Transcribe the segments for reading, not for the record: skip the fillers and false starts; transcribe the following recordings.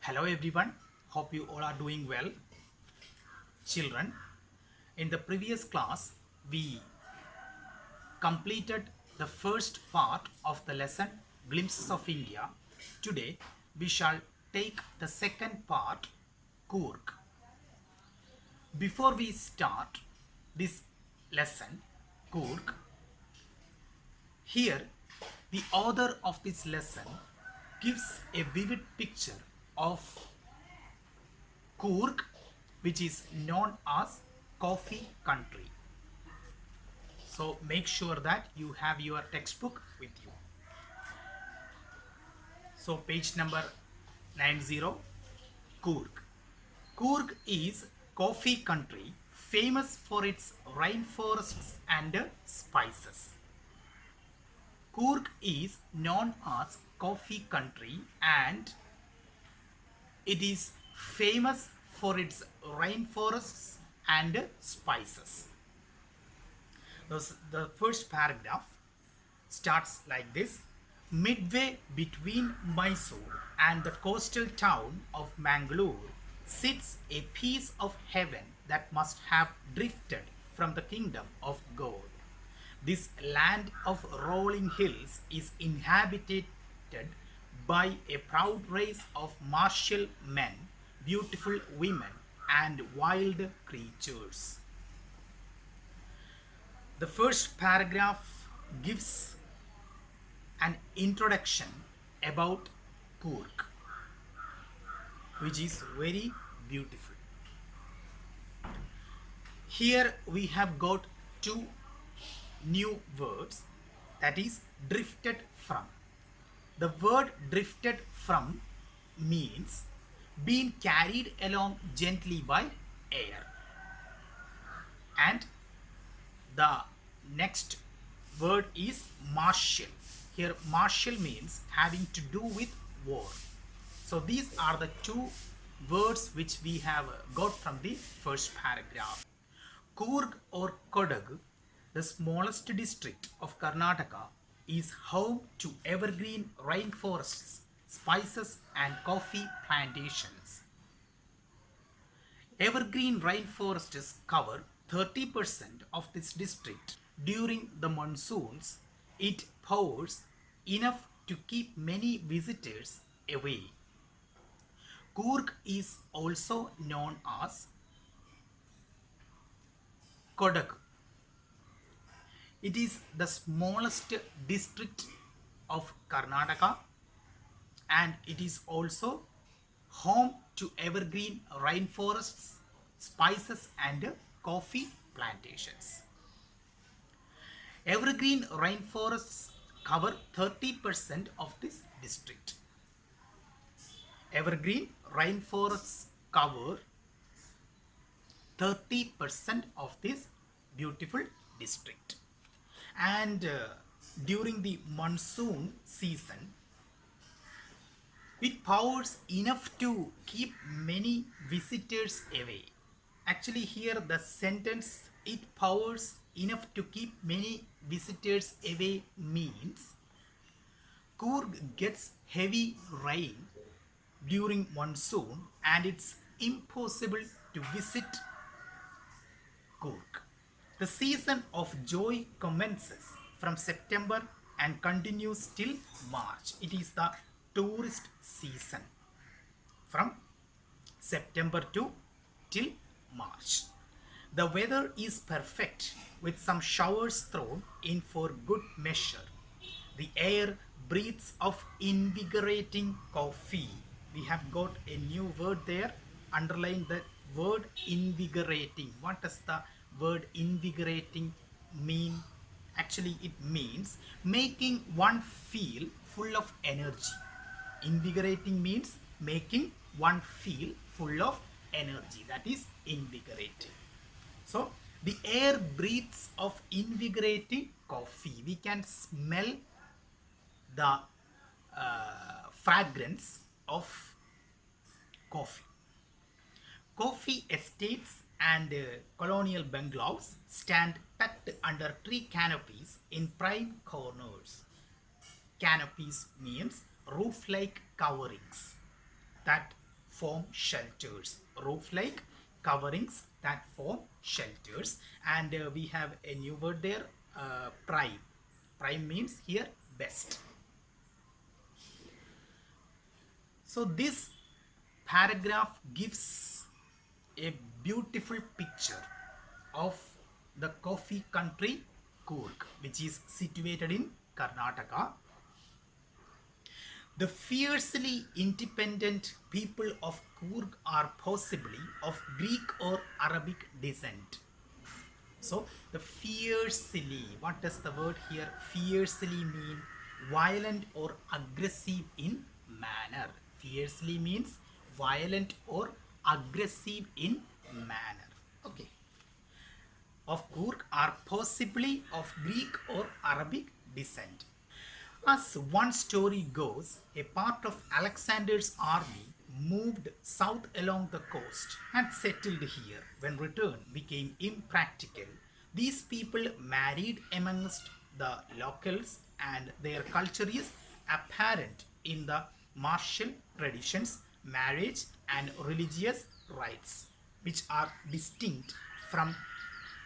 Hello everyone, hope you all are doing well. Children, in the previous class, we completed the first part of the lesson Glimpses of India. Today, we shall take the second part, Coorg. Before we start this lesson, Coorg, here the author of this lesson gives a vivid picture of Coorg, which is known as coffee country. So make sure that you have your textbook with you. So page number 90, Coorg. Coorg is coffee country famous for its rainforests and spices. Coorg is known as coffee country and it is famous for its rainforests and spices. The first paragraph starts like this. Midway between Mysore and the coastal town of Mangalore sits a piece of heaven that must have drifted from the kingdom of God. This land of rolling hills is inhabited by a proud race of martial men, beautiful women, and wild creatures. The first paragraph gives an introduction about Coorg, which is very beautiful. Here we have got two new words, that is drifted from. The word drifted from means being carried along gently by air, and the next word is martial. Here martial means having to do with war. So these are the two words which we have got from the first paragraph. Coorg or Kodag, the smallest district of Karnataka, is home to evergreen rainforests, spices and coffee plantations. Evergreen rainforests cover 30% of this district. During the monsoons, it pours enough to keep many visitors away. Coorg is also known as Kodag. It is the smallest district of Karnataka and it is also home to evergreen rainforests, spices and coffee plantations. Evergreen rainforests cover 30% of this district. Evergreen rainforests cover 30% of this beautiful district. And during the monsoon season, it pours enough to keep many visitors away. Actually, here the sentence it pours enough to keep many visitors away means Coorg gets heavy rain during monsoon and it's impossible to visit Coorg. The season of joy commences from September and continues till March. It is the tourist season from September to till March. The weather is perfect with some showers thrown in for good measure. The air breathes of invigorating coffee. We have got a new word there. Underline the word invigorating. What does the word invigorating mean? Actually, it means making one feel full of energy. Invigorating means making one feel full of energy. That is invigorating. So the air breathes of invigorating coffee. We can smell the fragrance of coffee. Coffee estates and colonial bungalows stand tucked under tree canopies in prime corners. Canopies means roof-like coverings that form shelters. Roof-like coverings that form shelters. And we have a new word there, prime. Prime means here best. So this paragraph gives a beautiful picture of the coffee country Coorg, which is situated in Karnataka. The fiercely independent people of Coorg are possibly of Greek or Arabic descent. So the fiercely, what does the word here fiercely mean? Violent or aggressive in manner. Fiercely means violent or aggressive in manner. Okay. Of Coorg are possibly of Greek or Arabic descent. As one story goes, a part of Alexander's army moved south along the coast and settled here. When return became impractical, these people married amongst the locals, and their culture is apparent in the martial traditions, marriage, and religious rites, which are distinct from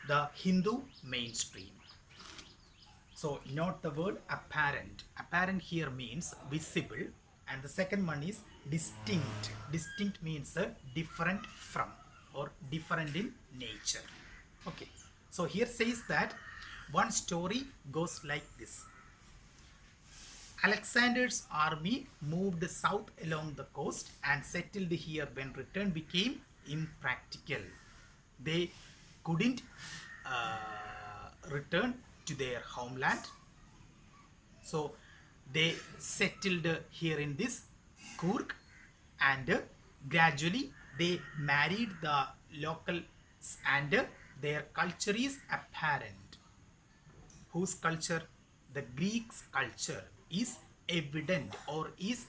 the Hindu mainstream. So note the word apparent. Apparent here means visible, and the second one is distinct. Distinct means different from or different in nature. Okay. So here says that one story goes like this. Alexander's army moved south along the coast and settled here. When return became impractical, they couldn't return to their homeland, so they settled here in this Coorg, and gradually they married the locals, and their culture is apparent. Whose culture? The Greeks' culture is evident or is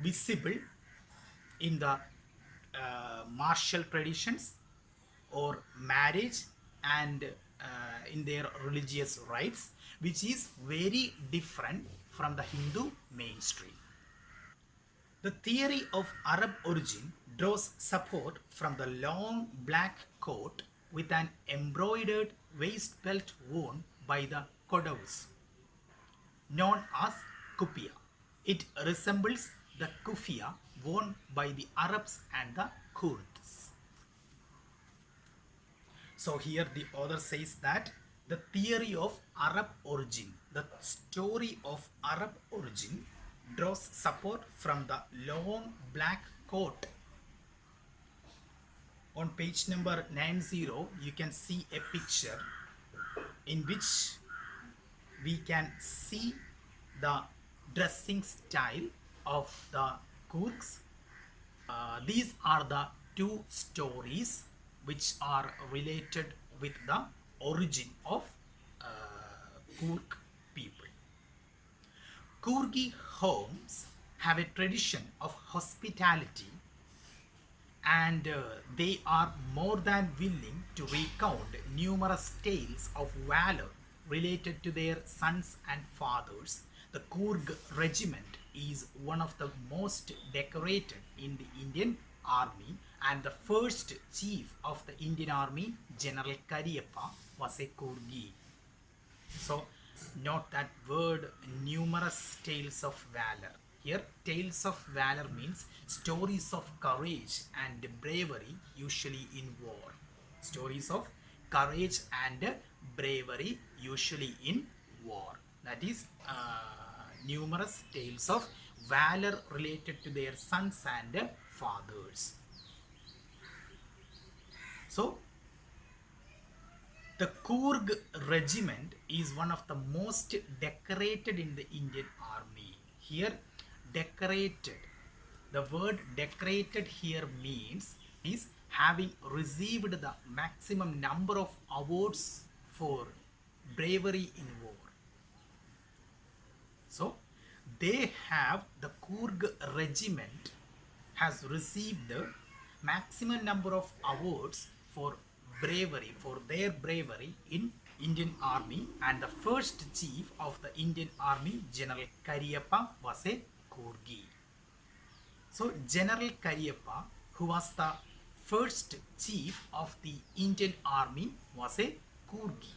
visible in the martial traditions or marriage, and in their religious rites, which is very different from the Hindu mainstream. The theory of Arab origin draws support from the long black coat with an embroidered waist belt worn by the Kodavs, known as kufiya. It resembles the kufiya worn by the Arabs and the Kurds. So here the author says that the theory of Arab origin, the story of Arab origin, draws support from the long black coat. On page number 90, you can see a picture in which we can see the dressing style of the Kurds. These are the two stories which are related with the origin of Coorg people. Coorgi homes have a tradition of hospitality, and they are more than willing to recount numerous tales of valor related to their sons and fathers. The Coorg regiment is one of the most decorated in the Indian army, and the first chief of the Indian army, General Cariappa, was a Coorgi. So note that word, numerous tales of valor. Here tales of valor means stories of courage and bravery, usually in war. Stories of courage and bravery, usually in war. That is numerous tales of valor related to their sons and fathers. So the Coorg regiment is one of the most decorated in the Indian army. Here decorated, the word decorated here means is having received the maximum number of awards for bravery in war. So they have, the Coorg regiment has received the maximum number of awards for bravery, for their bravery in Indian army, and the first chief of the Indian army, General Cariappa, was a Coorgi. So General Cariappa, who was the first chief of the Indian army, was a Kurgi.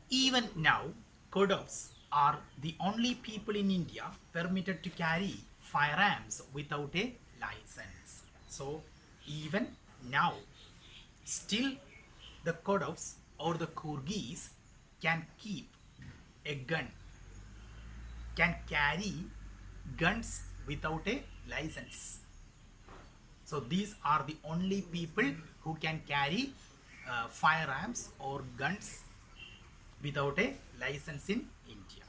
Even now, Kodavs are the only people in India permitted to carry firearms without a license. So even now, still the Kodavs or the Kurgis can keep a gun, can carry guns without a license. So these are the only people who can carry firearms or guns without a license in India.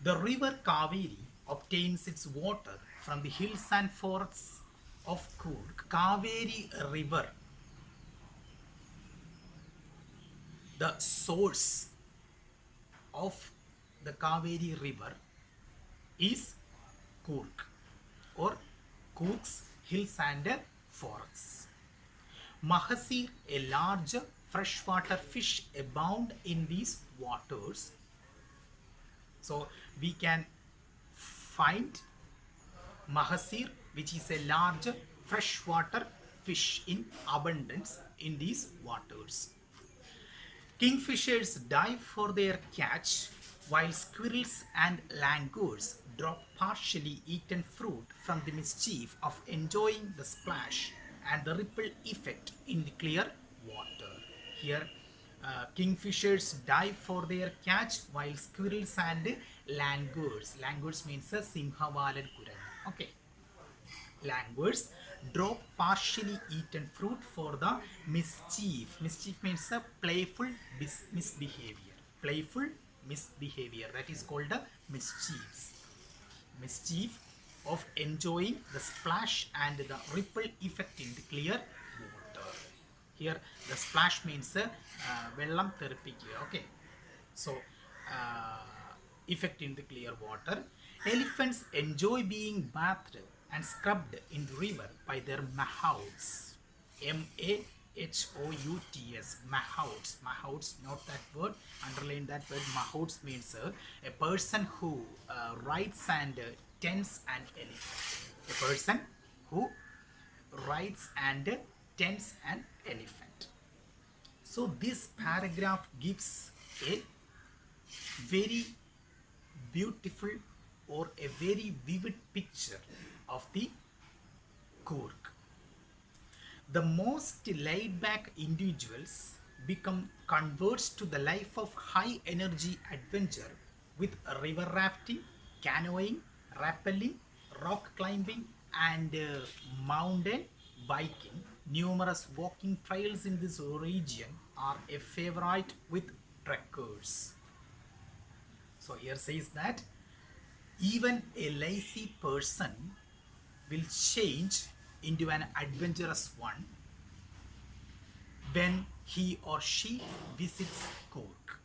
The river Kaveri obtains its water from the hills and forests of Coorg. Kaveri River, the source of the Kaveri River is Coorg or Coorg's hills and forests. Mahasir, a large freshwater fish, abound in these waters. So we can find Mahasir, which is a large freshwater fish in abundance in these waters. Kingfishers dive for their catch, while squirrels and langurs drop partially eaten fruit from the mischief of enjoying the splash and the ripple effect in the clear water. Here, kingfishers dive for their catch, while squirrels and langurs means a simhavalan kurangu. Okay. Langurs drop partially eaten fruit for the mischief. Mischief means a playful misbehavior. Playful misbehavior. That is called a mischief. Mischief of enjoying the splash and the ripple effect in the clear water. Here the splash means vellam therapikkuka. Okay. So effect in the clear water. Elephants enjoy being bathed and scrubbed in the river by their mahouts. Mahouts. Mahouts, note that word, underline that word. Mahouts means a person who rides and tends an elephant. A person who rides and tends an elephant. So this paragraph gives a very beautiful or a very vivid picture of the Coorg. The most laid-back individuals become converts to the life of high-energy adventure with river rafting, canoeing, rappelling, rock climbing, and mountain biking. Numerous walking trails in this region are a favorite with trekkers. So here says that even a lazy person will change into an adventurous one when he or she visits Coorg.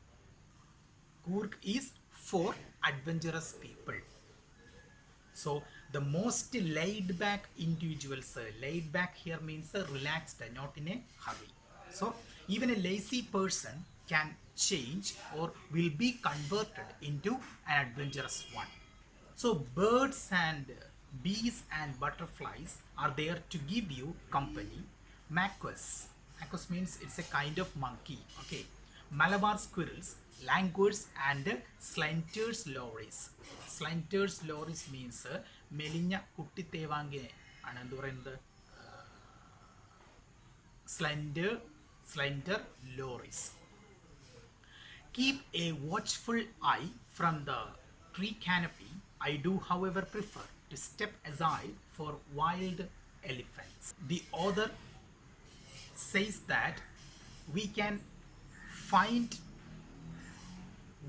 Coorg is for adventurous people. So the most laid back individuals, laid back here means relaxed, not in a hurry. So even a lazy person can change or will be converted into an adventurous one. So birds and bees and butterflies are there to give you company. Macaws means it's a kind of monkey. Okay. Malabar squirrels, langurs and slanters loris. Slanters loris means മെലിഞ്ഞ കുട്ടി തേവാങ്കിനെ ആണ് എന്ത് പറയുന്നത്, slender loris. Keep a watchful eye from the tree canopy. I do, however, prefer to step aside for wild elephants. The author says that we can find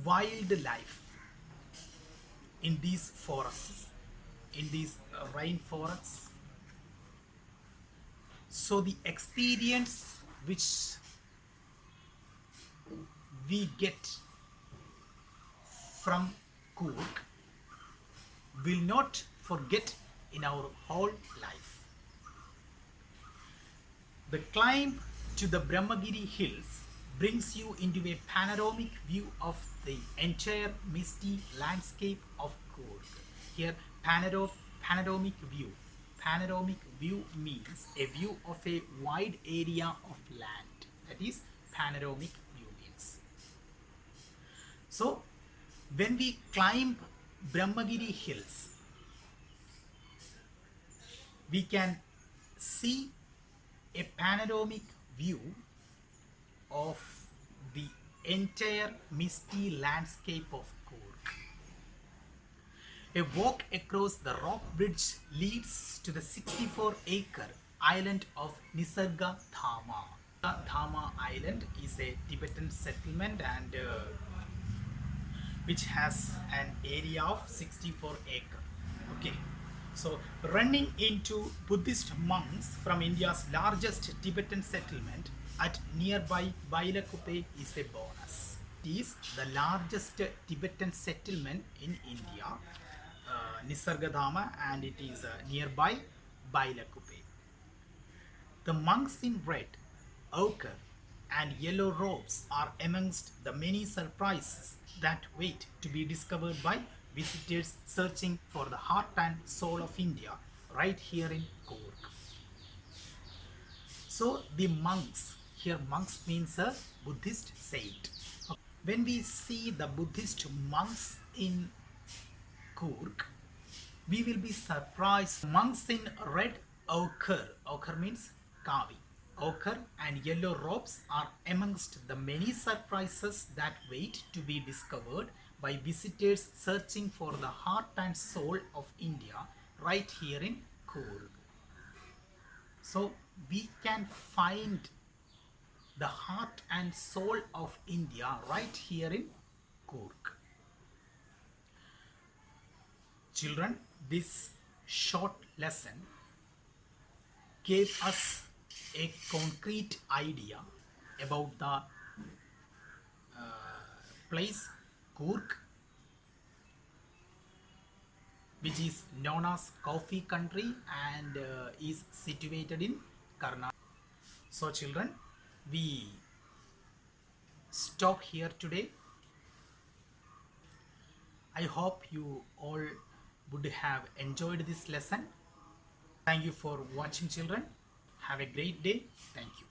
wildlife in these forests, in these rainforests. So the experience which we get from Coorg will not forget in our whole life. The climb to the Brahmagiri hills brings you into a panoramic view of the entire misty landscape of Coorg. Here panoramic view. Panoramic view means a view of a wide area of land. That is panoramic view means. So when we climb Brahmagiri hills, we can see a panoramic view of the entire misty landscape of Coorg. A walk across the rock bridge leads to the 64-acre island of Nisarga Dhama. Dhama Island is a Tibetan settlement and which has an area of 64 acres. Okay, so running into Buddhist monks from India's largest Tibetan settlement at nearby Bailakuppe is a bonus. It is the largest Tibetan settlement in India, Nisargadhama, and it is nearby Bailakuppe. The monks in red, ochre, and yellow robes are amongst the many surprises that wait to be discovered by visitors searching for the heart and soul of India right here in Coorg. So the monks, here monks means a Buddhist saint. When we see the Buddhist monks in Coorg, we will be surprised. Monks in red ochre, ochre means kavi, ochre and yellow robes are amongst the many surprises that wait to be discovered by visitors searching for the heart and soul of India right here in Coorg. So we can find the heart and soul of India right here in Coorg. Children, this short lesson gave us a concrete idea about the place Coorg, which is known as coffee country and is situated in Karnataka. So children, we stop here today. I hope you all would have enjoyed this lesson. Thank you for watching, children. Have a great day. Thank you.